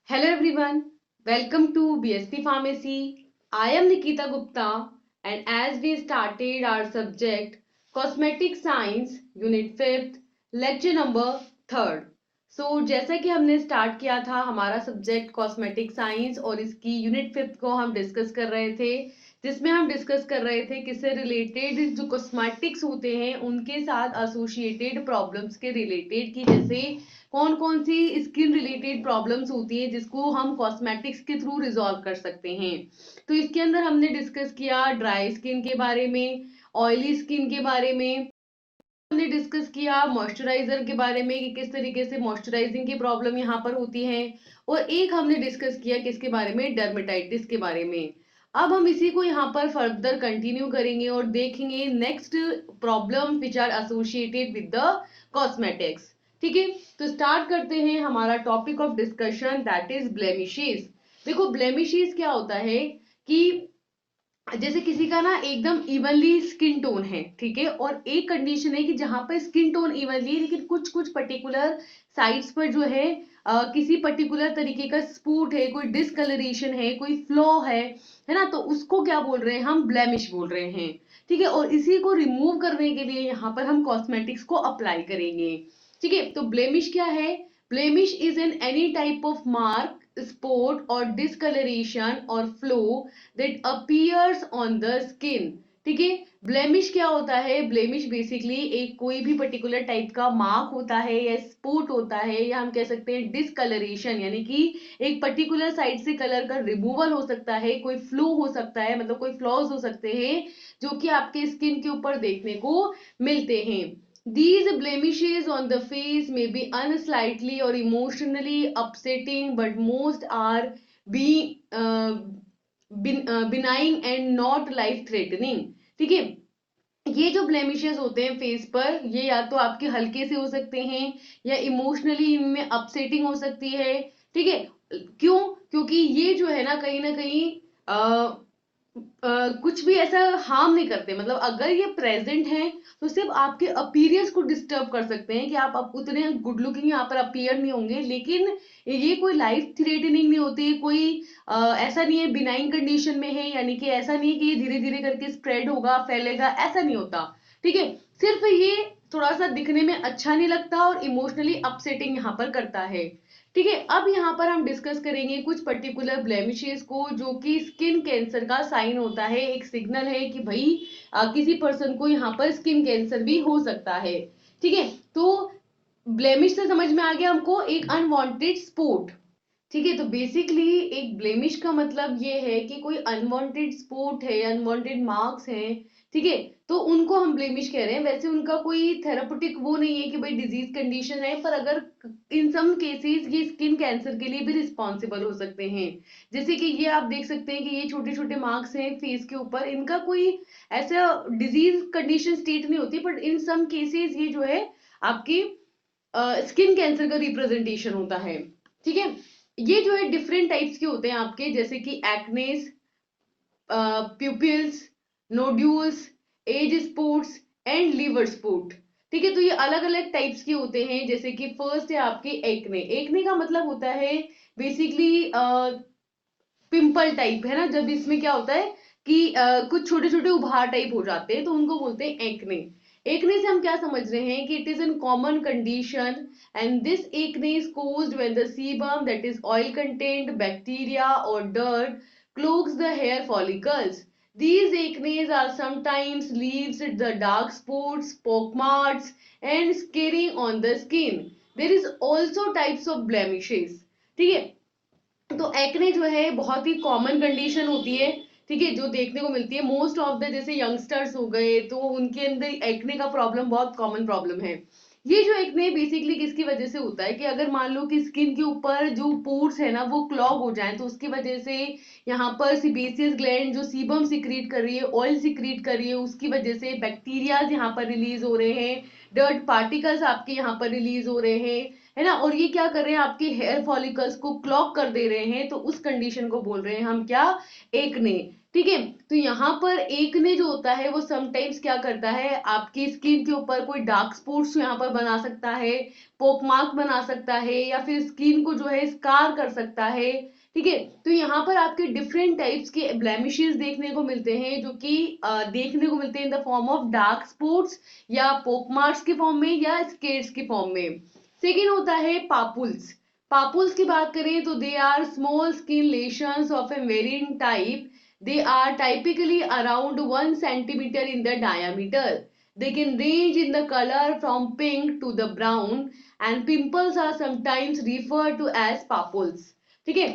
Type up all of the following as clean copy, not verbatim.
Hello everyone, welcome to BSP Pharmacy. I am Nikita Gupta, and as we started our subject Cosmetic Science Unit 5th lecture number 3rd. So जैसा कि हमने start किया था हमारा subject cosmetic science और इसकी unit 5th को हम डिस्कस कर रहे थे, जिसमें हम डिस्कस कर रहे थे किससे रिलेटेड जो कॉस्मेटिक्स होते हैं उनके साथ एसोसिएटेड प्रॉब्लम्स के रिलेटेड, की जैसे कौन कौन सी स्किन रिलेटेड प्रॉब्लम्स होती है जिसको हम कॉस्मेटिक्स के थ्रू रिजॉल्व कर सकते हैं। तो इसके अंदर हमने डिस्कस किया ड्राई स्किन के बारे में, ऑयली स्किन के बारे में, हमने डिस्कस किया मॉइस्चराइजर के बारे में कि किस तरीके से मॉइस्चराइजिंग की प्रॉब्लम यहाँ पर होती है, और एक हमने डिस्कस किया किसके बारे में, डर्मेटाइटिस के बारे में। अब हम इसी को यहाँ पर फर्दर कंटिन्यू करेंगे और देखेंगे next problem which are associated with the cosmetics. ठीक है, तो स्टार्ट करते हैं हमारा topic of discussion that is blemishes. देखो ब्लेमिशेस क्या होता है कि जैसे किसी का ना एकदम इवनली स्किन टोन है, ठीक है, और एक कंडीशन है कि जहां पर स्किन टोन इवनली है लेकिन कुछ कुछ पर्टिकुलर साइड्स पर जो है किसी पर्टिकुलर तरीके का स्पॉट है, कोई डिसकलरेशन है, कोई फ्लॉ है ना, तो उसको क्या बोल रहे हैं हम, ब्लेमिश बोल रहे हैं। ठीक है, और इसी को रिमूव करने के लिए यहाँ पर हम कॉस्मेटिक्स को अप्लाई करेंगे। ठीक है, तो ब्लेमिश क्या है? Blemish is an any type of mark, spot or discoloration or flow that appears on the skin। ठीक है, ब्लेमिश क्या होता है? ब्लेमिश बेसिकली एक कोई भी पर्टिकुलर टाइप का मार्क होता है या स्पॉट होता है, या हम कह सकते हैं डिसकलरेशन, यानी कि एक पर्टिकुलर साइड से कलर का रिमूवल हो सकता है, कोई फ्लो हो सकता है, मतलब कोई फ्लॉज हो सकते हैं जो कि आपके स्किन के ऊपर देखने को मिलते हैं। These blemishes on the face may be unslightly or emotionally upsetting, but most are benign and not life threatening। ठीक है, ये जो ब्लेमिशेस होते हैं फेस पर, ये या तो आपके हल्के से हो सकते हैं या इमोशनली इनमें अपसेटिंग हो सकती है। ठीक है, क्यों? क्योंकि ये जो है ना कहीं कुछ भी ऐसा हार्म नहीं करते, मतलब अगर ये प्रेजेंट है तो सिर्फ आपके अपीयरेंस को डिस्टर्ब कर सकते हैं कि आप उतने गुड लुकिंग यहाँ पर अपीयर नहीं होंगे, लेकिन ये कोई लाइफ थ्रेटनिंग नहीं होती, कोई ऐसा नहीं है, बिनाइन कंडीशन में है, यानी कि ऐसा नहीं है कि ये धीरे धीरे करके स्प्रेड होगा, फैलेगा, ऐसा नहीं होता। ठीक है, सिर्फ ये थोड़ा सा दिखने में अच्छा नहीं लगता और इमोशनली अपसेटिंग यहाँ पर करता है। ठीक है, अब यहाँ पर हम डिस्कस करेंगे कुछ पर्टिकुलर ब्लेमिशेस को जो कि स्किन कैंसर का साइन होता है, एक सिग्नल है कि भाई किसी पर्सन को यहाँ पर स्किन कैंसर भी हो सकता है। ठीक है, तो ब्लेमिश से समझ में आ गया हमको एक अनवांटेड स्पॉट। ठीक है, तो बेसिकली एक ब्लेमिश का मतलब ये है कि कोई अनवांटेड स्पॉट है, अनवांटेड मार्क्स हैं, ठीक है, तो उनको हम ब्लेमिश कह रहे हैं। वैसे उनका कोई थेरापेटिक वो नहीं है कि भाई डिजीज कंडीशन है, पर अगर इन सम केसेस ये स्किन कैंसर के लिए भी रिस्पॉन्सिबल हो सकते हैं। जैसे कि ये आप देख सकते हैं कि ये छोटे छोटे मार्क्स हैं फेस के ऊपर, इनका कोई ऐसा डिजीज कंडीशन स्टेट नहीं होती, बट इन सम केसेस ये जो है आपकी स्किन कैंसर का रिप्रेजेंटेशन होता है। ठीक है, ये जो है डिफरेंट टाइप्स के होते हैं आपके, जैसे कि एक्नेस, pupils, nodules, as spots and liver spot. ठीक है, तो ये अलग अलग टाइप्स के होते हैं। जैसे कि फर्स्ट है आपके एक्ने। एक्ने का मतलब होता है बेसिकली पिंपल टाइप, है ना, जब इसमें क्या होता है कि कुछ छोटे छोटे उभार टाइप हो जाते हैं तो उनको बोलते हैं एक्ने। एक्ने से हम क्या समझ रहे हैं कि it is an common condition and this acne is caused when the sebum, that is oil contained bacteria or dirt, clogs the hair follicles. These acnes are sometimes leaves the dark spots, pockmarks and scarring on the skin. There is also types of blemishes। ठीक है, तो acne जो है बहुत ही common condition होती है, ठीक है, जो देखने को मिलती है मोस्ट ऑफ द, जैसे यंगस्टर्स हो गए तो उनके अंदर एक्ने का प्रॉब्लम बहुत कॉमन प्रॉब्लम है। ये जो एक्ने बेसिकली किसकी वजह से होता है कि अगर मान लो कि स्किन के ऊपर जो पोर्स है ना वो क्लॉग हो जाए, तो उसकी वजह से यहाँ पर सिबेसियस ग्लैंड जो सीबम सिक्रीट कर रही है, ऑयल सिक्रीट कर रही है, उसकी वजह से बैक्टीरियाज यहाँ पर रिलीज हो रहे हैं, डर्ट पार्टिकल्स आपके यहाँ पर रिलीज हो रहे हैं, है ना, और ये क्या कर रहे हैं आपके हेयर फॉलिकल्स को क्लॉग कर दे रहे हैं, तो उस कंडीशन को बोल रहे हैं हम क्या, एक्ने। ठीक है। तो यहाँ पर एकने जो होता है वो समटाइम्स क्या करता है, आपकी स्किन के ऊपर कोई डार्क स्पॉट्स यहाँ पर बना सकता है, पोकमार्क बना सकता है, या फिर स्किन को जो है स्कार कर सकता है। ठीक है। तो यहाँ पर आपके डिफरेंट टाइप्स के ब्लेमिशेस देखने को मिलते हैं, जो कि देखने को मिलते हैं in the form of dark spots या पोकमार्क्स के फॉर्म में या स्केट्स के फॉर्म में। सेकेंड होता है पापुल्स। पापुल्स की बात करें तो they are small skin lesions of a variant type. They are typically around 1 centimeter in the diameter. They can range in the color from pink to the brown, and pimples are sometimes referred to as papules. ठीक है।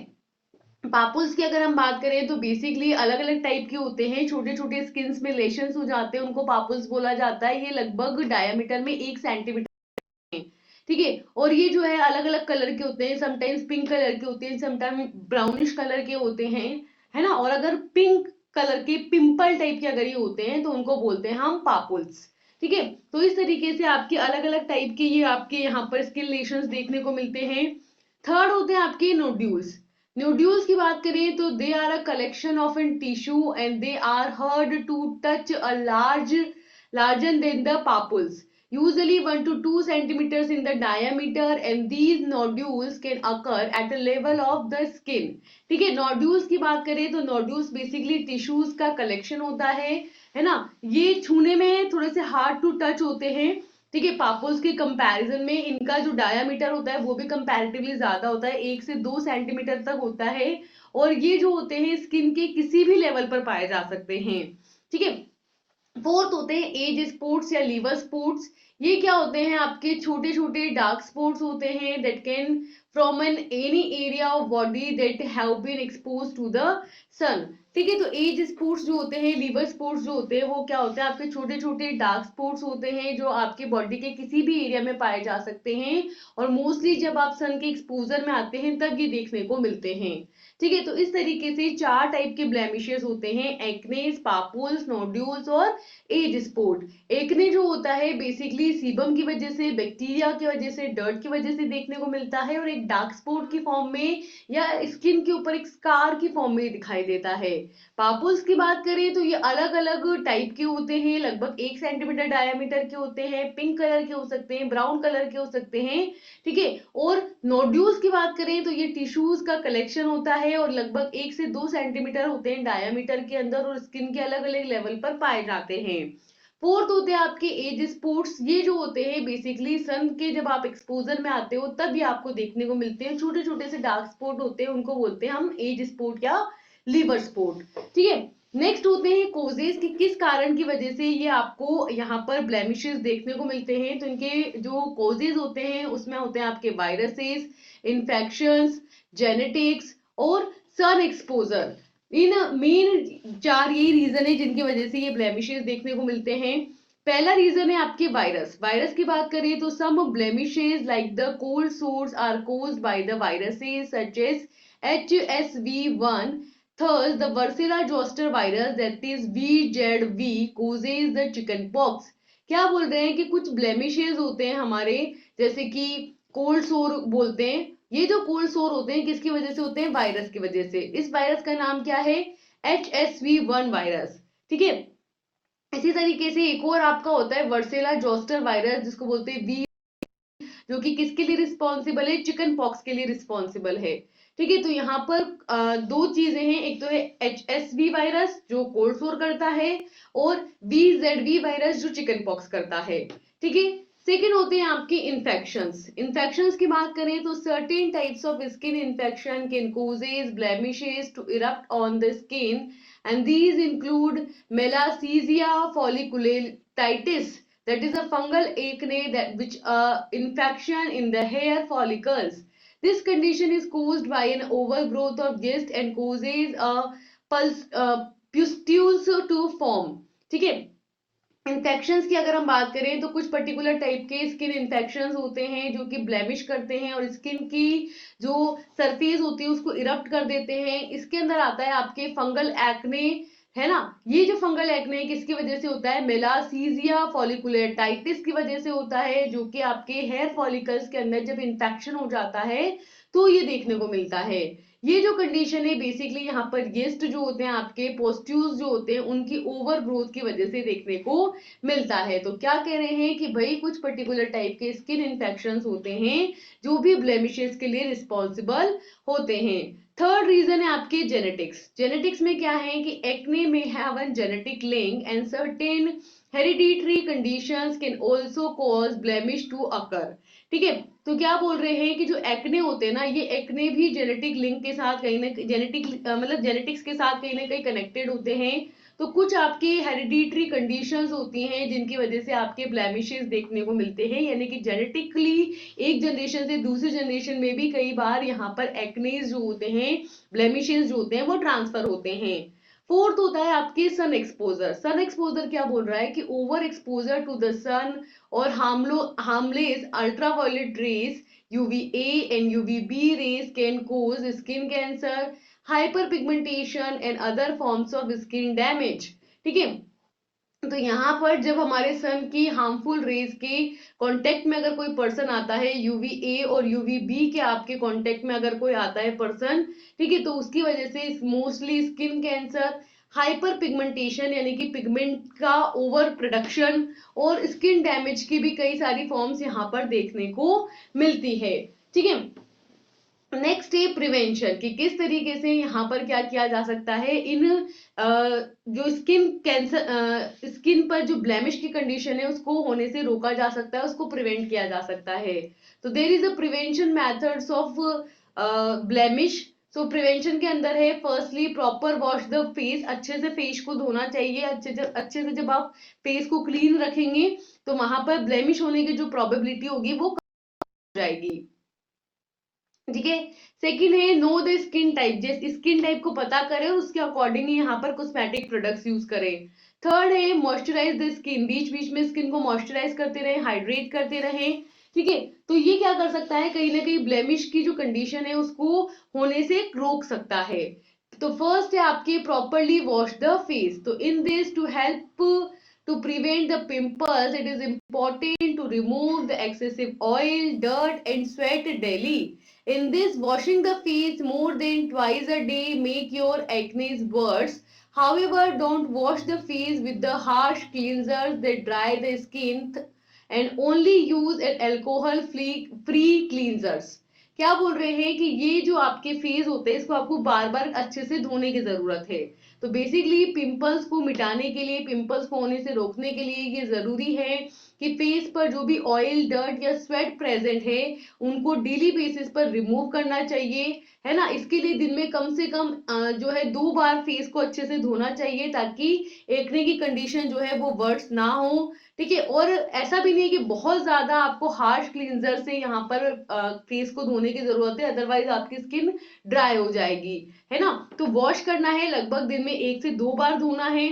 पापुल्स की अगर हम बात करें तो basically अलग अलग टाइप के होते हैं, छोटे छोटे स्किन्स में लेशंस हो जाते हैं, उनको पापुल्स बोला जाता है। ये लगभग डायमीटर में 1 सेंटीमीटर, ठीक है। और ये जो है अलग अलग कलर के होते हैं, समटाइम्स पिंक कलर के होते हैं, समटाइम्स ब्राउनिश कलर के होते हैं, है ना। और अगर पिंक कलर के पिंपल टाइप के अगर ये होते हैं तो उनको बोलते हैं हम पापुल्स। ठीक है। तो इस तरीके से आपके अलग अलग टाइप के ये आपके यहाँ पर स्किन लेशंस देखने को मिलते हैं। थर्ड होते हैं आपके नोड्यूल्स। नोड्यूल्स की बात करें तो they are a collection of an tissue and they are hard to touch a larger than the papules, usually 1 to 2 centimeters in the diameter, and these nodules can occur at a level of the skin. ठीक है। Nodules की बात करें तो nodules basically tissues का collection होता है ना। ये छूने में थोड़े से हार्ड टू टच होते हैं। ठीक है। पापुल्स के कंपैरिजन में इनका जो डायामीटर होता है वो भी कंपैरेटिवली ज्यादा होता है, 1 से 2 सेंटीमीटर तक होता है, और ये जो होते हैं स्किन के किसी भी लेवल पर पाए जा सकते हैं। ठीक है। फोर्थ होते हैं एज स्पॉट्स या लीवर स्पॉट्स। ये क्या होते हैं, आपके छोटे छोटे डार्क स्पॉट्स होते हैं that can from an any area of body that have been expose to the sun. ठीक है। तो एज स्पॉट्स जो होते हैं, लीवर स्पॉट्स जो होते हैं, वो क्या होते हैं, आपके छोटे छोटे डार्क स्पॉट्स होते हैं जो आपके बॉडी के किसी भी एरिया में पाए जा सकते हैं, और मोस्टली जब आप सन के एक्सपोजर में आते हैं तब ये देखने को मिलते हैं। ठीक है। तो इस तरीके से 4 टाइप के ब्लेमिशेस होते हैं, एक्नेस, पापुल्स, नोड्यूल्स और एज स्पॉट। एक्ने जो होता है बेसिकली सीबम की वजह से, बैक्टीरिया की वजह से, डर्ट की वजह से देखने को मिलता है, और एक डार्क स्पॉट की फॉर्म में या स्किन के ऊपर एक स्कार की फॉर्म में दिखाई देता है। पापुल्स की बात करें तो ये अलग अलग टाइप के होते हैं, लगभग 1 सेंटीमीटर डायमीटर के होते हैं, पिंक कलर के हो सकते हैं, ब्राउन कलर के हो सकते हैं। ठीक है। और नोड्यूल्स की बात करें तो ये टिश्यूज का कलेक्शन होता है और लगभग 1 से 2 सेंटीमीटर होते हैं डायमीटर के अंदर, और स्किन के अलग अलग लेवल पर पाए जाते हैं। फोर्थ होते हैं आपके एज स्पॉट्स। ये जो होते हैं बेसिकली सन के जब आप एक्सपोजर में आते हो तब ये आपको देखने को मिलते हैं, छोटे छोटे से डार्क स्पॉट होते हैं, उनको बोलते हैं हम एज स्पॉट या लीवर स्पॉट। ठीक है। नेक्स्ट होते हैं कोजेस, कि किस कारण की वजह से ये आपको यहाँ पर ब्लेमिशेस देखने को मिलते हैं। तो इनके जो कोजेस होते हैं उसमें होते हैं आपके वायरसेस, इन्फेक्शंस, जेनेटिक्स और सन एक्सपोजर। इन मेन 4 यही रीजन है जिनकी वजह से ये ब्लेमिशेस देखने को मिलते हैं। पहला रीजन है आपके वायरस। वायरस की बात करें तो some blemishes like the cold sores are caused by the viruses such as HSV1. Thus, the Varicella zoster virus, that is VZV, causes the chickenpox. क्या बोल रहे हैं कि कुछ ब्लेमिशेस होते हैं हमारे, जैसे कि कोल्ड सोर बोलते हैं। ये जो कोल्ड सोर होते हैं किसकी वजह से होते हैं, वायरस की वजह से। इस वायरस का नाम क्या है, HSV1 वायरस। ठीक है। इसी तरीके से एक और आपका होता है वर्सेला जोस्टर वायरस, जिसको बोलते हैं वी, जो कि किसके लिए रिस्पॉन्सिबल है, चिकन पॉक्स के लिए रिस्पॉन्सिबल है। ठीक है। तो यहाँ पर 2 चीजें हैं, एक तो है HSV वायरस जो कोल्ड सोर करता है, और VZV वायरस जो चिकन पॉक्स करता है। ठीक है। सेकेंड होते हैं आपके इन्फेक्शंस। इन्फेक्शंस की बात करें तो certain types of skin infection can causes blemishes to erupt on the skin, and these include melasthesia folliculitis, that is a fungal acne that which infection in the hair follicles. This condition is caused by an overgrowth of yeast and causes a pustules to form. ठीक है। Infections की अगर हम बात करें तो कुछ particular type के स्किन इन्फेक्शंस होते हैं जो कि ब्लेमिश करते हैं और स्किन की जो सरफेस होती है उसको इरप्ट कर देते हैं। इसके अंदर आता है आपके फंगल एक्ने, है ना। ये जो फंगल एक्ने किसकी वजह से होता है, मेलासीजिया फॉलिकुलेटाइटिस की वजह से होता है, जो कि आपके हेयर फॉलिकल्स के अंदर जब इन्फेक्शन हो जाता है तो ये देखने को मिलता है। ये जो कंडीशन है बेसिकली यहाँ पर यीस्ट जो होते हैं आपके पोस्ट्यूल्स जो होते हैं उनकी ओवर ग्रोथ की वजह से देखने को मिलता है। तो क्या कह रहे हैं कि भाई कुछ पर्टिकुलर टाइप के स्किन इन्फेक्शंस होते हैं जो भी ब्लेमिशेस के लिए रिस्पॉन्सिबल होते हैं। थर्ड रीजन है आपके जेनेटिक्स। जेनेटिक्स में क्या है कि एक्ने में have an genetic link and certain hereditary conditions can also cause blemish to occur. ठीक है, तो क्या बोल रहे हैं कि जो एक्ने होते हैं ना, ये एक्ने भी जेनेटिक लिंक के साथ कहीं ना जेनेटिक मतलब जेनेटिक्स के साथ कहीं ना कहीं कनेक्टेड होते हैं। तो कुछ आपके हेरिडिटरी कंडीशंस होती हैं जिनकी वजह से आपके ब्लेमिशेस देखने को मिलते हैं, यानी कि जेनेटिकली एक जनरेशन से दूसरी जनरेशन में भी कई बार यहाँ पर एक्नेस जो होते हैं, ब्लेमिशेस जो होते हैं वो ट्रांसफर होते हैं। फोर्थ होता है आपके सन एक्सपोजर। सन एक्सपोजर क्या बोल रहा है कि ओवर एक्सपोजर टू द सन और harmless ultraviolet rays UVA and UVB rays can cause skin cancer, hyperpigmentation and other forms of skin damage। ठीक है, तो यहाँ पर जब हमारे सन की हार्मफुल रेज के कांटेक्ट में अगर कोई पर्सन आता है, यूवीए और यूवीबी के आपके कांटेक्ट में अगर कोई आता है पर्सन, ठीक है, तो उसकी वजह से mostly skin cancer, hyper pigmentation यानी कि पिगमेंट का ओवर प्रोडक्शन और स्किन डैमेज की भी कई सारी फॉर्म्स यहाँ पर देखने को मिलती है। ठीक है, नेक्स्ट है प्रिवेंशन, कि किस तरीके से यहाँ पर क्या किया जा सकता है इन जो स्किन कैंसर स्किन पर जो ब्लेमिश की कंडीशन है उसको होने से रोका जा सकता है, उसको प्रिवेंट किया जा सकता है। तो there is a prevention methods of blemish. So prevention के अंदर है firstly proper wash the face, अच्छे से फेस को धोना चाहिए। अच्छे से जब आप फेस को क्लीन रखेंगे तो वहां पर ब्लेमिश होने की जो प्रोबेबिलिटी होगी वो कम हो जाएगी। ठीक है, सेकंड है नो द स्किन टाइप, जैसे स्किन टाइप को पता करें और उसके अकॉर्डिंग यहाँ पर कॉस्मेटिक प्रोडक्ट्स यूज करें। थर्ड है मॉइस्चराइज द स्किन, बीच बीच में स्किन को मॉइस्चराइज करते रहे, हाइड्रेट करते रहे। ठीक है, तो ये क्या कर सकता है, कहीं ना कहीं ब्लेमिश की जो कंडीशन है उसको होने से रोक सकता है। तो फर्स्ट है आपके प्रॉपरली वॉश द फेस। तो in this to help to prevent the pimples, it is important to remove the excessive oil, dirt and sweat daily. In this, washing the face more than twice a day make your acne worse. However, don't wash the face with the harsh cleansers that dry the skin and only use an alcohol-free cleansers. क्या बोल रहे हैं कि ये जो आपके face होते हैं इसको आपको बार बार अच्छे से धोने की जरूरत है। तो बेसिकली पिंपल्स को मिटाने के लिए, पिंपल्स को होने से रोकने के लिए ये जरूरी है कि फेस पर जो भी ऑयल, डर्ट या स्वेट प्रेजेंट है उनको डेली बेसिस पर रिमूव करना चाहिए, है ना। इसके लिए दिन में कम से कम जो है 2 बार फेस को अच्छे से धोना चाहिए ताकि एक्ने की कंडीशन जो है वो वर्स ना हो। ठीक है, और ऐसा भी नहीं है कि बहुत ज्यादा आपको हार्श क्लींजर से यहाँ पर फेस को धोने की जरूरत है, अदरवाइज आपकी स्किन ड्राई हो जाएगी, है ना। तो वॉश करना है, लगभग दिन में 1 से 2 बार धोना है,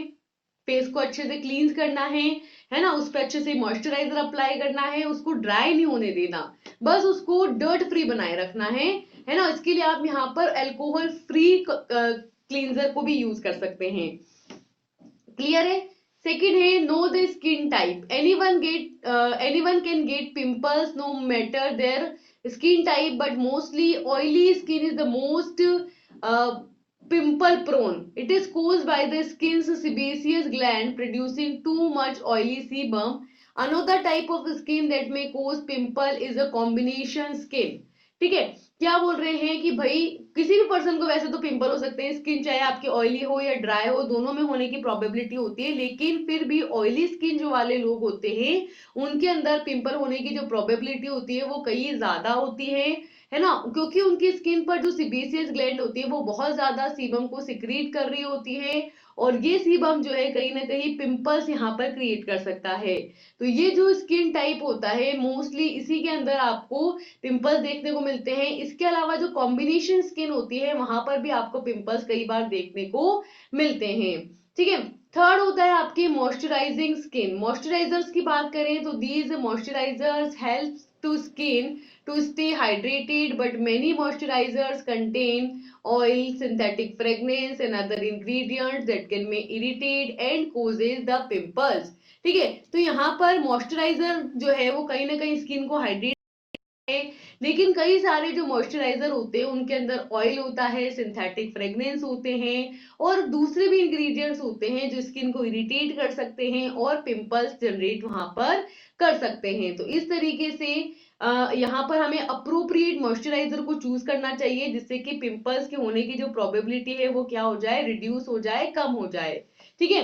फेस को अच्छे से क्लींस करना है ना। उस पर अच्छे से मॉइस्चराइजर अप्लाई करना है, उसको ड्राई नहीं होने देना, बस उसको डर्ट फ्री बनाए रखना है ना। इसके लिए आप यहाँ पर अल्कोहल फ्री क्लींजर को भी यूज कर सकते हैं। क्लियर है। सेकेंड है know the skin type, anyone can get pimples no matter their skin type, but mostly oily skin is the most pimple prone. It is caused by the skin's sebaceous gland producing too much oily sebum. Another type of skin that may cause pimple is a combination skin. ठीक है, क्या बोल रहे हैं कि भाई किसी भी पर्सन को वैसे तो पिंपल हो सकते हैं, स्किन चाहे आपकी ऑयली हो या ड्राई हो, दोनों में होने की प्रोबेबिलिटी होती है, लेकिन फिर भी ऑयली स्किन जो वाले लोग होते हैं उनके अंदर पिंपल होने की जो प्रोबेबिलिटी होती है वो कहीं ज्यादा होती है ना, क्योंकि उनकी स्किन पर जो सीबेसियस ग्लैंड होती है वो बहुत ज्यादा सीबम को सिक्रीट कर रही होती है और ये सीबम जो है कहीं ना कहीं पिंपल्स यहाँ पर क्रिएट कर सकता है। तो ये जो स्किन टाइप होता है मोस्टली इसी के अंदर आपको पिंपल्स देखने को मिलते हैं। इसके अलावा जो कॉम्बिनेशन स्किन होती है वहां पर भी आपको पिंपल्स कई बार देखने को मिलते हैं। ठीक है, थर्ड होता है आपके मॉइस्चराइजिंग स्किन। मॉइस्चराइजर्स की बात करें तो these moisturisers help to skin to stay hydrated, but many moisturizers contain oil, synthetic fragrance and other ingredients that can may irritate and causes the pimples। ठीक है, तो यहाँ पर मॉइस्चराइजर जो है वो कहीं ना कहीं स्किन को हाइड्रेट लेकिन कई सारे जो मॉइस्चराइजर होते हैं उनके अंदर ऑयल होता है, सिंथेटिक फ्रेग्रेंस होते हैं और दूसरे भी इंग्रेडिएंट्स होते हैं जो स्किन को इरिटेट कर सकते हैं और पिंपल्स जनरेट वहां पर कर सकते हैं। तो इस तरीके से यहाँ पर हमें अप्रोप्रिएट मॉइस्चराइजर को चूज करना चाहिए जिससे कि पिंपल्स के होने की जो प्रोबेबिलिटी है वो क्या हो जाए, रिड्यूस हो जाए, कम हो जाए। ठीक है,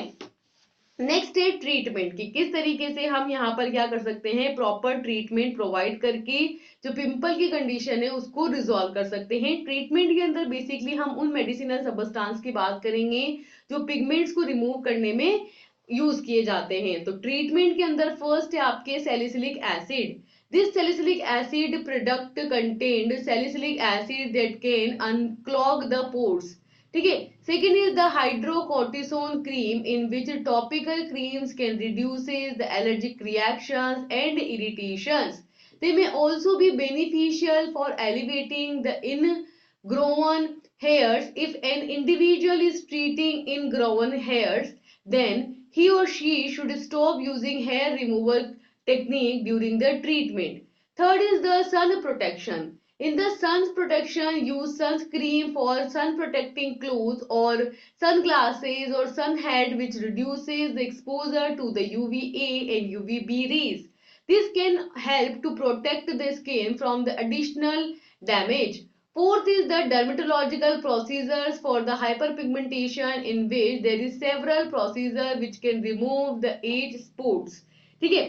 नेक्स्ट है ट्रीटमेंट की, किस तरीके से हम यहाँ पर क्या कर सकते हैं, प्रॉपर ट्रीटमेंट प्रोवाइड करके जो पिंपल की कंडीशन है उसको रिजॉल्व कर सकते हैं। ट्रीटमेंट के अंदर बेसिकली हम उन मेडिसिनल सब्सटेंस की बात करेंगे जो पिगमेंट्स को रिमूव करने में यूज किए जाते हैं। तो ट्रीटमेंट के अंदर फर्स्ट है आपके salicylic acid. This salicylic acid product contained salicylic acid that can unclog the pores। ठीक है, second is the hydrocortisone cream in which topical creams can reduces the allergic reactions and irritations. They may also be beneficial for elevating the ingrown hairs. If an individual is treating ingrown hairs, then he or she should stop using hair removal technique during the treatment. Third is the sun protection. In the sun's protection, use sunscreen for sun protecting clothes or sunglasses or sun hat which reduces the exposure to the UVA and UVB rays. This can help to protect the skin from the additional damage. Fourth is the dermatological procedures for the hyperpigmentation in which there is several procedures which can remove the age spots. ठीक है,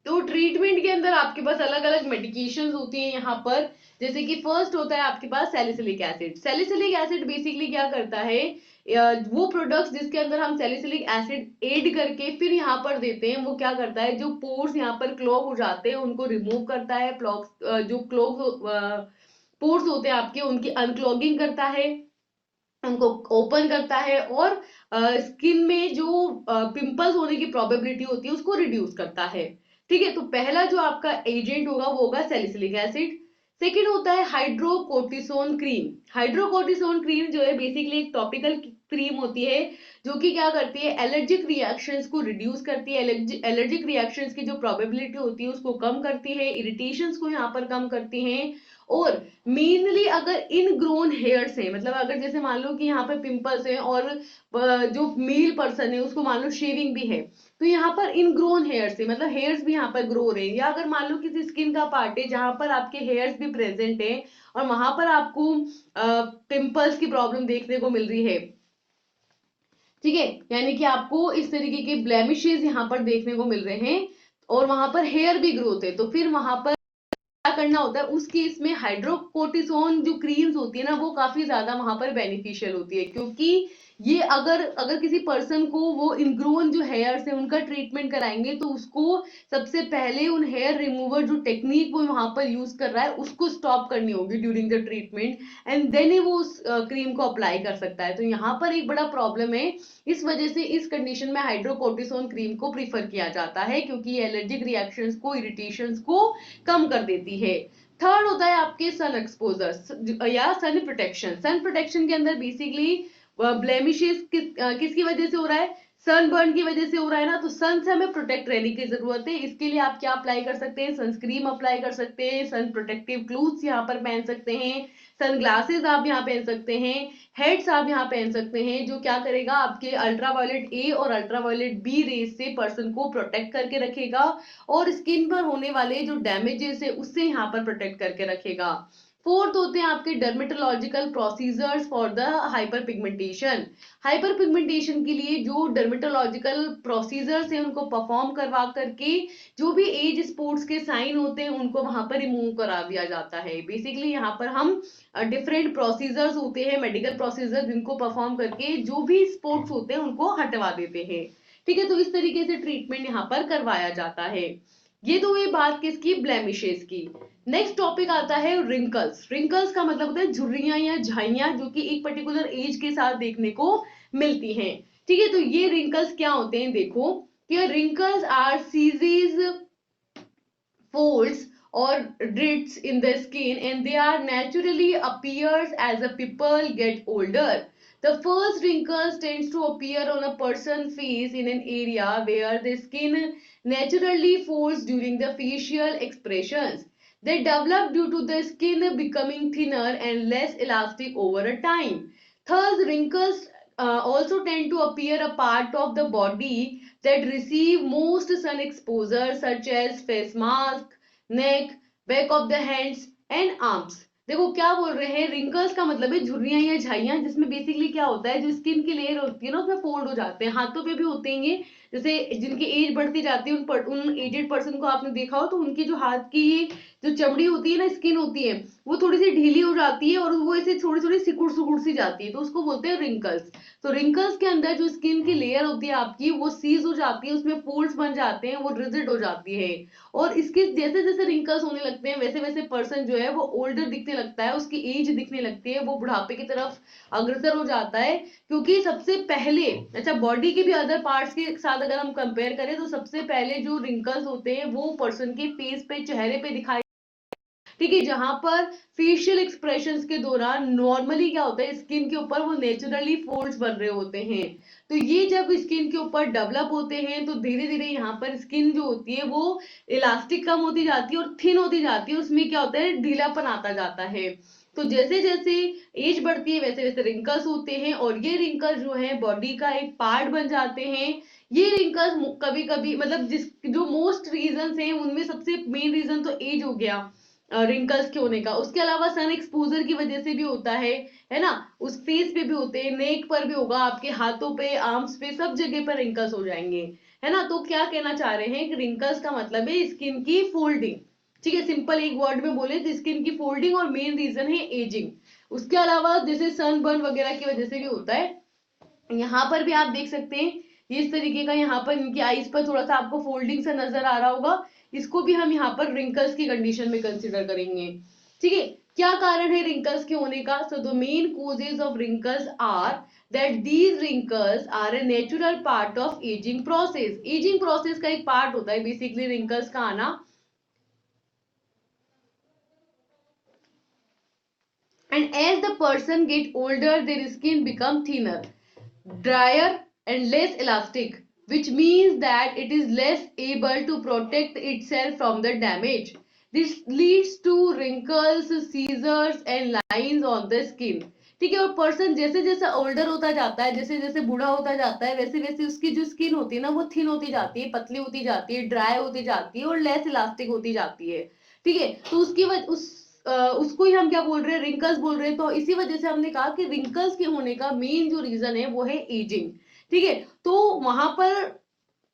तो treatment के अंदर आपके पास अलग अलग medications होती हैं यहाँ पर, जैसे कि फर्स्ट होता है आपके पास salicylic acid. Salicylic acid basically क्या करता है, वो प्रोडक्ट्स जिसके अंदर हम सैलिसिलिक एसिड ऐड करके फिर यहाँ पर देते हैं वो क्या करता है, जो पोर्स यहाँ पर क्लॉग हो जाते हैं उनको रिमूव करता है, जो क्लॉग पोर्स होते हैं आपके उनकी अनक्लॉगिंग करता है, उनको ओपन करता है और स्किन में जो पिंपल्स होने की प्रोबेबिलिटी होती है उसको रिड्यूस करता है। ठीक है, तो पहला जो आपका एजेंट होगा वो होगा सैलिसिलिक एसिड। सेकेंड होता है हाइड्रोकोर्टिसोन क्रीम। हाइड्रोकोर्टिसोन क्रीम जो है बेसिकली एक टॉपिकल क्रीम होती है जो कि क्या करती है, एलर्जिक रिएक्शंस को रिड्यूस करती है, एलर्जिक रिएक्शंस की जो प्रोबेबिलिटी होती है उसको कम करती है, इरिटेशंस को यहाँ पर कम करती है। और मेनली अगर इनग्रोन हेयर्स है, मतलब अगर जैसे मान लो कि यहाँ पर पिंपल्स है और जो मेल पर्सन है उसको मान लो शेविंग भी है, तो यहाँ पर इनग्रोन हेयर्स है, मतलब हेयर्स भी यहाँ पर ग्रो रहे हैं, या अगर मान लो किसी स्किन का पार्ट है जहां पर आपके हेयर्स भी प्रेजेंट है और वहां पर आपको पिंपल्स की प्रॉब्लम देखने को मिल रही है, ठीक है, यानी कि आपको इस तरीके के ब्लेमिशेस यहाँ पर देखने को मिल रहे हैं और वहां पर हेयर भी ग्रोथ है, तो फिर वहां पर क्या करना होता है, उस केस में हाइड्रोकोर्टिसोन जो क्रीम्स होती है ना वो काफी ज्यादा वहां पर बेनिफिशियल होती है, क्योंकि ये अगर अगर किसी पर्सन को वो इनग्रोन जो हेयर्स है उनका ट्रीटमेंट कराएंगे तो उसको सबसे पहले उन हेयर रिमूवर जो टेक्निक वो वहां पर यूज कर रहा है उसको स्टॉप करनी होगी during the treatment, and then ही वो उस क्रीम को अप्लाई कर सकता है। तो यहाँ पर एक बड़ा प्रॉब्लम है, इस वजह से इस कंडीशन में हाइड्रोकोर्टिसोन क्रीम को प्रीफर किया जाता है क्योंकि ये एलर्जिक रिएक्शंस को, इरिटेशंस को कम कर देती है। थर्ड होता है आपके सन एक्सपोजर या सन प्रोटेक्शन। सन प्रोटेक्शन के अंदर बेसिकली ब्लेमिशेस किसकी वजह से हो रहा है, सनबर्न की वजह से हो रहा है ना, तो सन से हमें प्रोटेक्ट रहने की जरूरत है। इसके लिए आप क्या अप्लाई कर सकते हैं, सनस्क्रीन अप्लाई कर सकते हैं, सन प्रोटेक्टिव क्लोथ्स यहाँ पर पहन सकते हैं, सन ग्लासेस आप यहाँ पहन सकते हैं, हेड्स आप यहाँ पहन सकते हैं, जो क्या करेगा आपके अल्ट्रावायलेट ए और अल्ट्रावायलेट बी रेज से पर्सन को प्रोटेक्ट करके रखेगा और स्किन पर होने वाले जो डैमेजेस है उससे यहाँ पर प्रोटेक्ट करके रखेगा। फोर्थ होते हैं आपके dermatological procedures for the hyper pigmentation. Hyper pigmentation के लिए जो डर्मेटोलॉजिकल प्रोसीजर्स हैं उनको परफॉर्म करवा करके जो भी एज स्पॉट्स के साइन होते हैं उनको वहां पर रिमूव करा दिया जाता है। बेसिकली यहाँ पर हम डिफरेंट प्रोसीजर्स होते हैं, मेडिकल प्रोसीजर, जिनको परफॉर्म करके जो भी स्पॉट्स होते हैं उनको हटवा देते हैं। ठीक है, तो इस तरीके से ट्रीटमेंट यहाँ पर करवाया जाता है। ये तो हुई बात किसकी, ब्लेमिशेस की। नेक्स्ट टॉपिक आता है रिंकल्स। रिंकल्स का मतलब होता है झुर्रियां या झाइयां जो कि एक पर्टिकुलर एज के साथ देखने को मिलती हैं। ठीक है, तो ये रिंकल्स क्या होते हैं, देखो कि wrinkles R series folds or drifts in the skin and they are naturally appears as a people get older. The first wrinkles tends to appear on a person's face in an area where the skin naturally folds during the facial expressions. They develop due to the skin becoming thinner and less elastic over a time. Thus, wrinkles also tend to appear a part of the body that receive most sun exposure, such as face mask, neck, back of the hands and arms. देखो क्या बोल रहे हैं, wrinkles का मतलब है झुर्रियां या झाइयां, जिसमें बेसिकली क्या होता है, जो स्किन की लेयर होती है ना उसमें फोल्ड हो जाते हैं, हाथों पे भी होते हैं। जैसे जिनकी एज बढ़ती जाती है उन एजेड पर्सन को आपने देखा हो तो उनकी जो हाथ की जो चमड़ी होती है ना, स्किन होती है, वो थोड़ी सी ढीली हो जाती है और वो ऐसे थोड़ी थोड़ी सिकुड़ सिकुड़ सी जाती है, तो उसको बोलते हैं रिंकल्स। तो रिंकल्स के अंदर जो स्किन की लेयर होती है आपकी, वो सीज हो जाती है, उसमें फोल्ड्स बन जाते हैं, वो रिजिड हो जाती है। और इसके जैसे जैसे रिंकल्स होने लगते हैं वैसे वैसे पर्सन जो है वो ओल्डर दिखने लगता है, उसकी एज दिखने लगती है, वो बुढ़ापे की तरफ अग्रसर हो जाता है। क्योंकि सबसे पहले, अच्छा बॉडी के भी अदर पार्ट्स के साथ अगर हम कंपेयर करें तो सबसे पहले जो रिंकल्स होते हैं वो पर्सन के फेस पे, चेहरे पे दिखाई, ठीक है, जहां पर फेशियल एक्सप्रेशंस के दौरान नॉर्मली क्या होता है, स्किन के ऊपर वो नेचुरली फोल्ड्स बन रहे होते हैं। तो ये जब स्किन के ऊपर डेवलप होते हैं तो धीरे धीरे यहाँ पर स्किन जो होती है वो इलास्टिक कम होती जाती है और थिन होती जाती है, उसमें क्या होता है, ढीलापन आता जाता है। तो जैसे जैसे एज बढ़ती है वैसे वैसे रिंकल्स होते हैं और ये रिंकल्स जो है बॉडी का एक पार्ट बन जाते हैं। ये रिंकल्स कभी कभी मतलब जिस जो मोस्ट रीजन हैं उनमें सबसे मेन रीजन तो एज हो गया रिंकल्स के होने का, उसके अलावा सन एक्सपोजर की वजह से भी होता है ना, उस फेस पे भी होते हैं, नेक पर भी होगा, आपके हाथों पे, आर्म्स पे, सब जगह पर रिंकल्स हो जाएंगे, है ना। तो क्या कहना चाह रहे हैं कि रिंकल्स का मतलब है स्किन की फोल्डिंग, ठीक है, सिंपल एक वर्ड में बोले तो स्किन की फोल्डिंग, और मेन रीजन है एजिंग। उसके अलावा जैसे सनबर्न वगैरह की वजह से भी होता है। यहाँ पर भी आप देख सकते हैं ये इस तरीके का, यहाँ पर इनकी आईज पर थोड़ा सा आपको फोल्डिंग सा नजर आ रहा होगा, इसको भी हम यहाँ पर रिंकल्स की कंडीशन में कंसिडर करेंगे, ठीक है। क्या कारण है रिंकल्स के होने का? So the main causes of wrinkles are that these wrinkles are a natural part of ageing process. Ageing process का एक पार्ट होता है बेसिकली रिंकल्स का आना। And as the person get older, their skin become thinner, drier and less elastic, which means that it is less able to protect itself from the damage. This leads to wrinkles, scissors and lines on the skin. ठीक है, और person जैसे जैसे older होता जाता है, जैसे जैसे बूढ़ा होता जाता है, वैसे वैसे उसकी जो स्किन होती है ना वो थिन होती जाती है, पतली होती जाती है, ड्राई होती जाती है और लेस इलास्टिक होती जाती है, ठीक है। तो उसकी वजह उसको ही हम क्या बोल रहे हैं, रिंकल्स बोल रहे हैं। तो इसी वजह से हमने कहा कि रिंकल्स के होने का मेन जो रीजन है वो है एजिंग, ठीक है। तो वहां पर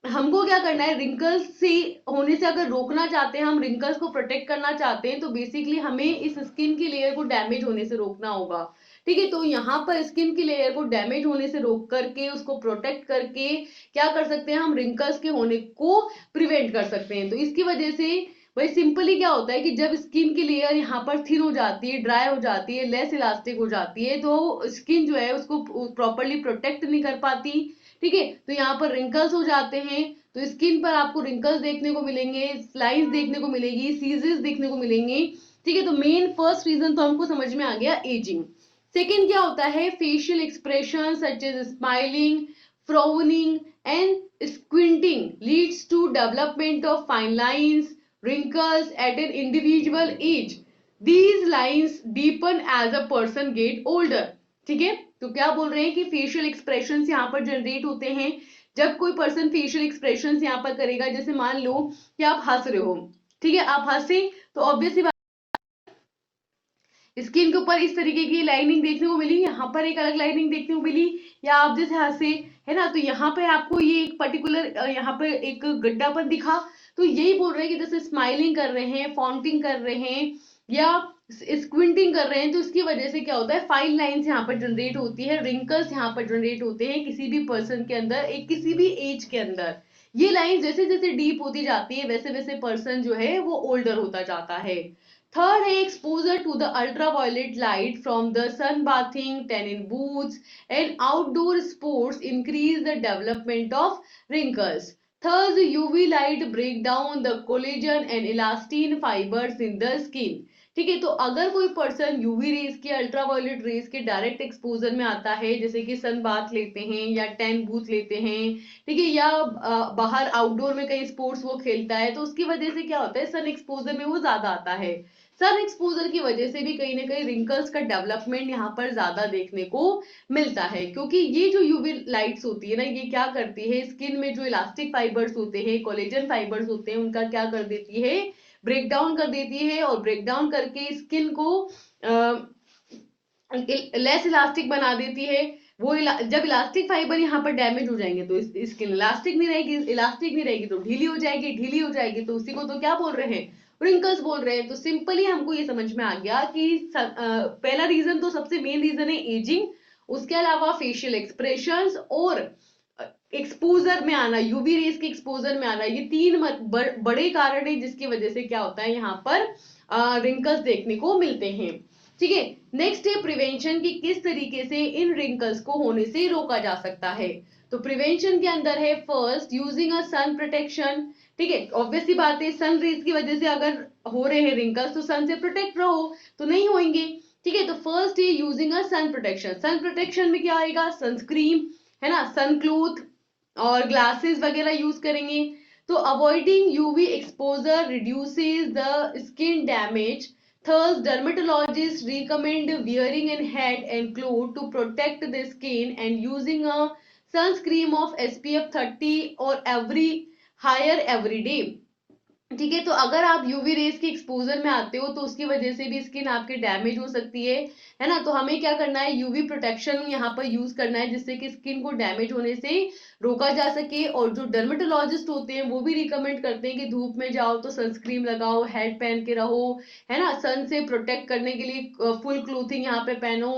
हमको क्या करना है, रिंकल्स से होने से अगर रोकना चाहते हैं, हम रिंकल्स को प्रोटेक्ट करना चाहते हैं, तो बेसिकली हमें इस स्किन की लेयर को डैमेज होने से रोकना होगा, ठीक है। तो यहाँ पर स्किन की लेयर को डैमेज होने से रोक करके, उसको प्रोटेक्ट करके क्या कर सकते हैं, हम रिंकल्स के होने को प्रिवेंट कर सकते हैं। तो इसकी वजह से भाई सिंपली क्या होता है कि जब स्किन की लेयर यहाँ पर थिन हो जाती है, ड्राई हो जाती है, लेस इलास्टिक हो जाती है, तो स्किन जो है उसको प्रॉपरली प्रोटेक्ट नहीं कर पाती, ठीक है। तो यहाँ पर रिंकल्स हो जाते हैं, तो स्किन पर आपको रिंकल्स देखने को मिलेंगे, लाइंस देखने को मिलेगी, सीजेस देखने को मिलेंगे, ठीक है। तो मेन फर्स्ट रीजन तो हमको समझ में आ गया, एजिंग। सेकेंड क्या होता है, facial expression such as smiling, frowning and squinting leads to development of fine lines, wrinkles at an individual age. These lines deepen as a person get older. ठीक है, तो क्या बोल रहे हैं कि फेशियल एक्सप्रेशन यहाँ पर जनरेट होते हैं जब कोई पर्सन फेशियल एक्सप्रेशन यहाँ पर करेगा। जैसे मान लो कि आप हंस रहे हो, ठीक है, आप हंसे तो ऑब्वियसली स्किन के ऊपर इस तरीके की लाइनिंग देखने को मिली, यहाँ पर एक अलग लाइनिंग देखने को मिली, या आप जैसे हंसे, है ना, तो यहाँ पर आपको ये एक पर्टिकुलर यहाँ पर एक गड्ढापन दिखा। तो यही बोल रहे हैं कि जैसे स्माइलिंग कर रहे हैं, फॉन्टिंग कर रहे हैं या स्क्विंटिंग कर रहे हैं, तो इसकी वजह से क्या होता है, फाइन लाइंस यहाँ पर जनरेट होती है, रिंकल्स यहाँ पर जनरेट होते हैं किसी भी पर्सन के अंदर, एक किसी भी एज के अंदर। ये लाइन जैसे जैसे डीप होती जाती है वैसे वैसे पर्सन जो है वो ओल्डर होता जाता है। थर्ड है exposure to the ultraviolet light from the sun bathing, tanning booths and outdoor sports increase the development of wrinkles. Thus, UV light break down the collagen and elastin fibers in the skin. ठीक है। तो अगर कोई person UV rays के, ultraviolet rays के direct exposure में आता है, जैसे कि सन बाथ लेते हैं या टैन बूथ लेते हैं, ठीक है, या बाहर आउटडोर में कहीं स्पोर्ट्स वो खेलता है, तो उसकी वजह से क्या होता है, सन एक्सपोजर में वो ज्यादा आता है। सन एक्सपोजर की वजह से भी कहीं ना कहीं रिंकल्स का डेवलपमेंट यहाँ पर ज्यादा देखने को मिलता है, क्योंकि ये जो यूवी लाइट्स होती है ना, ये क्या करती है, स्किन में जो इलास्टिक फाइबर्स होते हैं, कोलेजन फाइबर्स होते हैं, उनका क्या कर देती है, ब्रेक डाउन कर देती है, और ब्रेक डाउन करके स्किन को लेस इलास्टिक बना देती है। वो जब इलास्टिक फाइबर यहाँ पर डैमेज हो जाएंगे तो स्किन इलास्टिक नहीं रहेगी, इलास्टिक नहीं रहेगी तो ढीली हो जाएगी, ढीली हो जाएगी तो उसी को तो क्या बोल रहे हैं, रिंकल्स बोल रहे हैं। तो सिंपली हमको ये समझ में आ गया कि पहला रीजन तो सबसे मेन रीजन है एजिंग, उसके अलावा फेशियल एक्सप्रेशंस और एक्सपोजर में आना, यूवी रेस के एक्सपोजर में आना, ये तीन बड़े कारण है जिसकी वजह से क्या होता है, यहाँ पर रिंकल्स देखने को मिलते हैं। ठीक है, नेक्स्ट है प्रिवेंशन, की किस तरीके से इन रिंकल्स को होने से रोका जा सकता है। तो प्रिवेंशन के अंदर है first, using a sun protection. ठीक है, ऑब्वियसली बात है, सन रेज की वजह से अगर हो रहे हैं रिंकल्स तो सन से प्रोटेक्ट रहो, तो नहीं होंगे। ठीक है, तो फर्स्ट है using a sun protection. Sun protection में क्या आएगा, सनस्क्रीन है ना, सन क्लोथ और ग्लासेस वगैरह यूज करेंगे। तो avoiding UV exposure reduces the skin damage, thus dermatologists recommend wearing a hat and cloth to protect the skin and using a sunscreen of SPF 30 or higher every day। ठीक है, तो अगर आप UV rays के exposure में आते हो तो उसकी वजह से भी स्किन आपके डैमेज हो सकती है ना। तो हमें क्या करना है, यूवी प्रोटेक्शन यहाँ पर यूज करना है जिससे कि स्किन को डैमेज होने से रोका जा सके। और जो डर्मेटोलॉजिस्ट होते हैं वो भी रिकमेंड करते हैं कि धूप में जाओ तो सनस्क्रीन लगाओ, हेड पहन के रहो, है ना, सन से प्रोटेक्ट करने के लिए फुल क्लोथिंग यहाँ पे पहनो।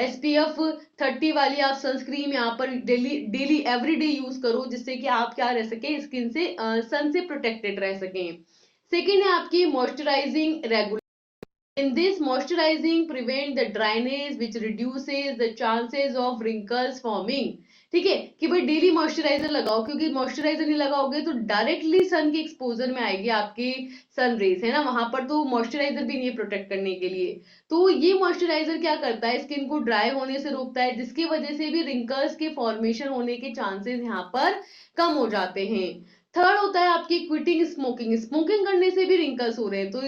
SPF 30 वाली आप सनस्क्रीन यहाँ पर डेली डेली एवरीडे यूज करो, जिससे कि आप क्या रह सके, स्किन से सन से प्रोटेक्टेड रह सकें। सेकेंड है आपकी moisturising regular. In this, moisturizing prevent the dryness which reduces the chances of wrinkles forming। ठीक है, कि भाई डेली मॉइस्चराइजर लगाओ, क्योंकि मॉइस्चराइजर नहीं लगाओगे तो डायरेक्टली सन के एक्सपोजर में आएगी आपकी सन रेज, है ना, वहां पर तो मॉइस्चराइजर भी नहीं है प्रोटेक्ट करने के लिए। तो ये मॉइस्चराइजर क्या करता है, स्किन को ड्राई होने से रोकता है, जिसकी वजह से भी रिंकल्स के फॉर्मेशन होने के चांसेस यहाँ पर कम हो जाते हैं। थर्ड होता है आपकी क्विटिंग स्मोकिंग। स्मोकिंग करने से भी रिंकल्स हो रहे हैं, तो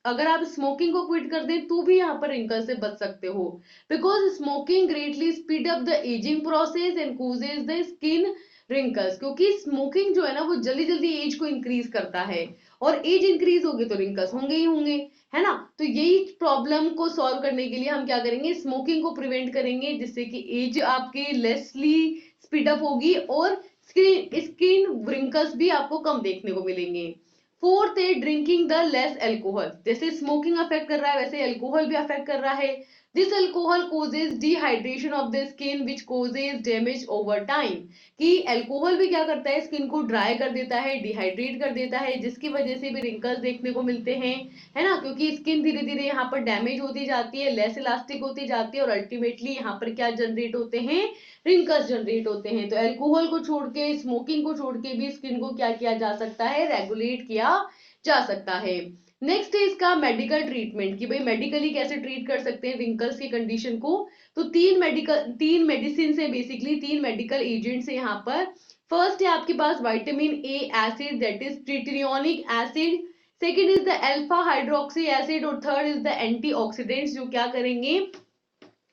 अगर आप स्मोकिंग को क्विट कर दें तो भी यहाँ पर रिंकल से बच सकते हो, because smoking greatly speed up the ageing process and causes the skin wrinkles. क्योंकि स्मोकिंग जो है ना वो जल्दी जल्दी एज को इंक्रीज करता है, और एज इंक्रीज होगी तो रिंकल्स होंगे ही होंगे, है ना। तो यही प्रॉब्लम को सॉल्व करने के लिए हम क्या करेंगे, स्मोकिंग को प्रिवेंट करेंगे, जिससे कि एज आपके लेसली स्पीड अप होगी और स्किन रिंकल्स भी आपको कम देखने को मिलेंगे। फोर्थ है ड्रिंकिंग द लेस एल्कोहल। जैसे स्मोकिंग अफेक्ट कर रहा है वैसे एल्कोहल भी अफेक्ट कर रहा है। This alcohol causes dehydration of the skin which causes damage over time. कि एल्कोहल भी क्या करता है, स्किन को ड्राई कर देता है, डिहाइड्रेट कर देता है, जिसकी वजह से भी रिंकल्स देखने को मिलते हैं, है ना। क्योंकि स्किन धीरे धीरे यहाँ पर डैमेज होती जाती है, लेस इलास्टिक होती जाती है, और अल्टीमेटली यहाँ पर क्या जनरेट होते हैं, रिंकल्स जनरेट होते हैं। तो अल्कोहल को छोड़ के, स्मोकिंग को छोड़ के भी स्किन को क्या किया जा सकता है, रेगुलेट किया जा सकता है। नेक्स्ट है इसका मेडिकल ट्रीटमेंट, कि भाई मेडिकली कैसे ट्रीट कर सकते हैं रिंकल्स की कंडीशन को। तो तीन मेडिसिन है, बेसिकली तीन मेडिकल एजेंट्स है यहाँ पर। फर्स्ट है आपके पास vitamin A acid, that is tretinoic acid. Second is the alpha hydroxy acid, और थर्ड इज द एंटीऑक्सीडेंट्स, जो क्या करेंगे,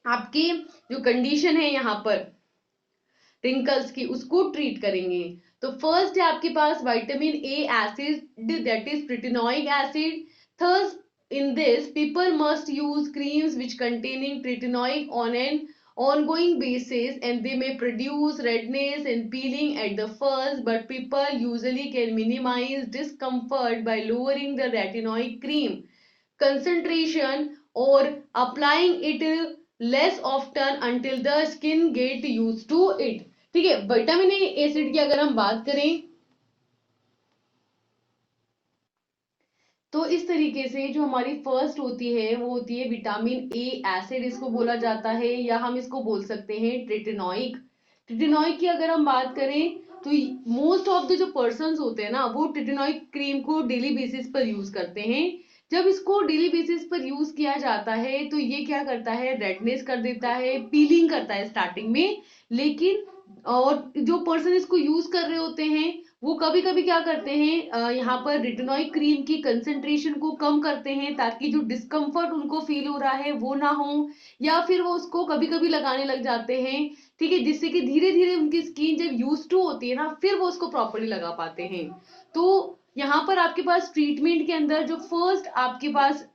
आपकी जो कंडीशन है यहाँ पर रिंकल्स की उसको ट्रीट करेंगे। तो फर्स्ट है आपके पास vitamin A acid, that is tretinoic acid. Third, in this people must use creams which containing tretinoic on an ongoing basis, and they may produce redness and peeling at the first, but people usually can minimize discomfort by lowering the retinoic cream concentration or applying it less often until the skin get used to it। ठीक है, vitamin A acid की अगर हम बात करें तो इस तरीके से जो हमारी फर्स्ट होती है वो होती है विटामिन ए एसिड, इसको बोला जाता है, या हम इसको बोल सकते हैं ट्रिटिनोइक। ट्रिटिनोइक की अगर हम बात करें तो मोस्ट ऑफ द जो पर्सन्स होते हैं ना वो ट्रिटिनोइक क्रीम को डेली बेसिस पर यूज करते हैं। जब इसको डेली बेसिस पर यूज किया जाता है तो ये क्या करता है, रेडनेस कर देता है, पीलिंग करता है स्टार्टिंग में, लेकिन और जो पर्सन इसको यूज कर रहे होते हैं वो कभी कभी क्या करते हैं, यहाँ पर रेटिनॉइड क्रीम की कंसेंट्रेशन को कम करते हैं ताकि जो डिस्कम्फर्ट उनको फील हो रहा है वो ना हो, या फिर वो उसको कभी कभी लगाने लग जाते हैं, ठीक है, जिससे कि धीरे धीरे उनकी स्किन जब यूज टू होती है ना फिर वो उसको प्रॉपरली लगा पाते हैं। तो यहाँ पर आपके पास ट्रीटमेंट के अंदर जो फर्स्ट आपके पास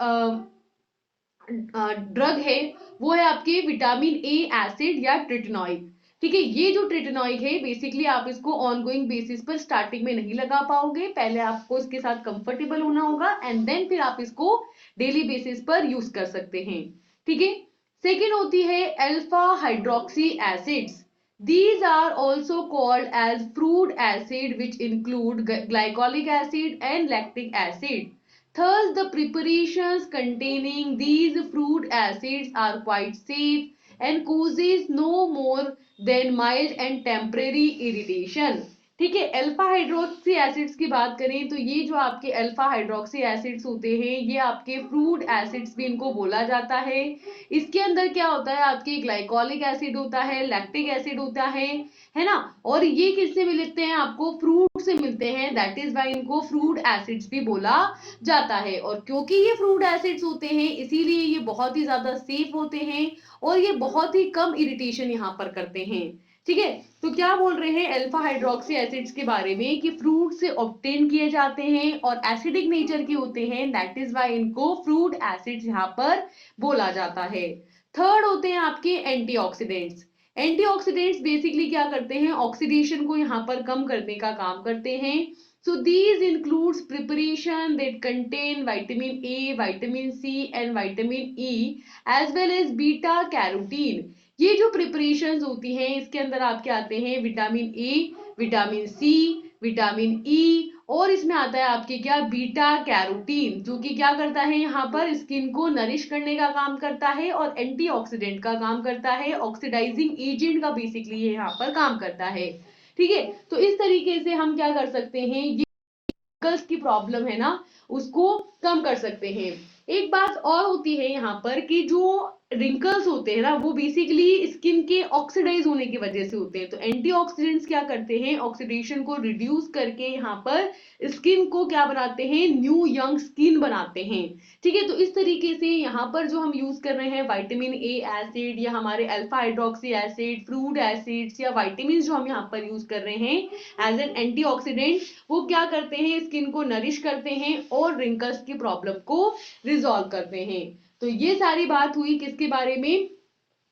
ड्रग है वो है आपके विटामिन ए एसिड या ट्रिटेनॉइड। ठीक है, ये जो ट्रिटेनॉइड है बेसिकली आप इसको ऑनगोइंग बेसिस पर स्टार्टिंग में नहीं लगा पाओगे, पहले आपको इसके साथ कंफर्टेबल होना होगा एंड देन फिर आप इसको डेली बेसिस पर यूज कर सकते हैं। ठीक है, सेकेंड होती है alpha hydroxy acids. These are also called as fruit acid, which include glycolic acid and lactic acid. Thus, the preparations containing these fruit acids are quite safe and causes no more than mild and temporary irritation. ठीक है, alpha hydroxy acids की बात करें तो ये जो आपके alpha hydroxy acids होते हैं ये आपके फ्रूट एसिड्स भी इनको बोला जाता है। इसके अंदर क्या होता है, आपके ग्लाइकोलिक एसिड होता है, लैक्टिक एसिड होता है ना, और ये किससे मिलते हैं, आपको फ्रूट से मिलते हैं, दैट इज वाई इनको फ्रूट एसिड्स भी बोला जाता है। और क्योंकि ये फ्रूट एसिड्स होते हैं इसीलिए ये बहुत ही ज्यादा सेफ होते हैं और ये बहुत ही कम इरिटेशन यहाँ पर करते हैं। ठीक है, तो क्या बोल रहे हैं अल्फा हाइड्रोक्सी एसिड्स के बारे में कि फ्रूट से ऑब्टेन किए जाते हैं और एसिडिक नेचर के होते हैं, दैट इज वाई इनको फ्रूट एसिड्स यहाँ पर बोला जाता है। थर्ड होते हैं आपके एंटीऑक्सीडेंट्स। एंटीऑक्सीडेंट्स बेसिकली क्या करते हैं, ऑक्सीडेशन को यहाँ पर कम करने का काम करते हैं। So these includes preparation that contain vitamin A, vitamin C and vitamin E as well as beta carotene। ये जो प्रिपरेशंस होती हैं इसके अंदर आपके आते हैं vitamin A, vitamin C, vitamin E और इसमें आता है आपके क्या, बीटा कैरोटीन, जो कि क्या करता है यहाँ पर स्किन को नरिश करने का काम करता है और एंटीऑक्सीडेंट का काम करता है, ऑक्सीडाइजिंग एजेंट का बेसिकली ये यहाँ पर काम करता है। ठीक है, तो इस तरीके से हम क्या कर सकते हैं, ये रिंकल्स की प्रॉब्लम है ना उसको कम कर सकते हैं। एक बात और होती है यहाँ पर कि जो रिंकल्स होते हैं ना वो बेसिकली स्किन के ऑक्सीडाइज होने की वजह से होते हैं, तो एंटीऑक्सीडेंट्स क्या करते हैं, ऑक्सीडेशन को रिड्यूस करके यहाँ पर स्किन को क्या बनाते हैं, न्यू यंग स्किन बनाते हैं। ठीक है, तो इस तरीके से यहाँ पर जो हम यूज कर रहे हैं विटामिन ए एसिड या हमारे alpha hydroxy acid, fruit acids या विटामिन जो हम यहाँ पर यूज कर रहे हैं एज एन एंटीऑक्सीडेंट, वो क्या करते हैं, स्किन को नरिश करते हैं और रिंकल्स की प्रॉब्लम को रिजॉल्व करते हैं। तो ये सारी बात हुई किसके बारे में,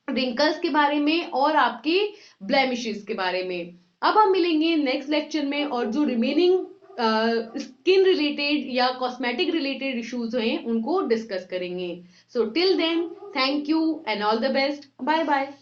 रिंकल्स के बारे में और आपके ब्लेमिशेस के बारे में। अब हम मिलेंगे नेक्स्ट लेक्चर में और जो रिमेनिंग स्किन रिलेटेड या कॉस्मेटिक रिलेटेड इश्यूज हैं उनको डिस्कस करेंगे। So till then thank you and all the best, bye bye.